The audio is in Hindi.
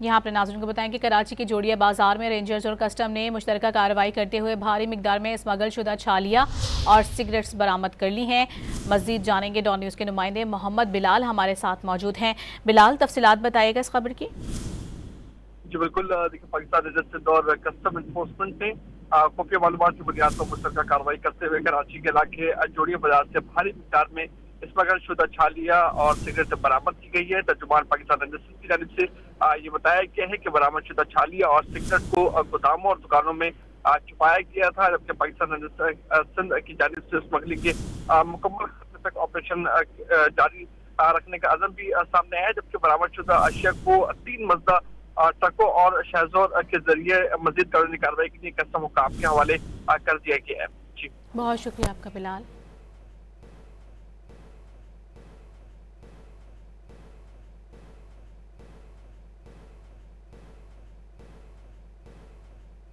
यहाँ अपने नाज़रीन को बताएं कि कराची के जोड़िया बाजार में रेंजर्स और कस्टम ने मुश्तरका कार्रवाई करते हुए भारी मिकदार में स्मगल शुदा छालिया और सिगरेट्स बरामद कर ली हैं। मज़ीद जानेंगे डॉन न्यूज़ के नुमाइंदे मोहम्मद बिलाल हमारे साथ मौजूद हैं। बिलाल, तफसीलात बताइएगा इस खबर की। जी बिल्कुल, देखिए पाकिस्तान रजिस्ट्रेड और कस्टम इन्फोर्समेंट ने खुफिया मालूमात की बुनियाद पर मुश्तरका कार्रवाई करते हुए कराची के इलाके जोड़िया बाजार से भारी मिकदार में स्मगल शुदा छालिया और सिगरेट बरामद की गई है। तर्जुमान पाकिस्तान रजिस्ट्रेड की जानिब से ये बताया गया है कि बरामद शुदा छालिया और सिगरेट को गोदामों और दुकानों में छुपाया गया था, जबकि पाकिस्तान सिंध की जानिब से स्मगलिंग के मुकम्मल तक ऑपरेशन जारी रखने का अज़म भी सामने है। जबकि बरामद शुदा अशिया को 3 मंजिला ट्रकों और शहजोर के जरिए मजीद कानूनी कार्रवाई के लिए कस्टम हुकाम के हवाले कर दिया गया है। जी, बहुत शुक्रिया आपका बिलाल।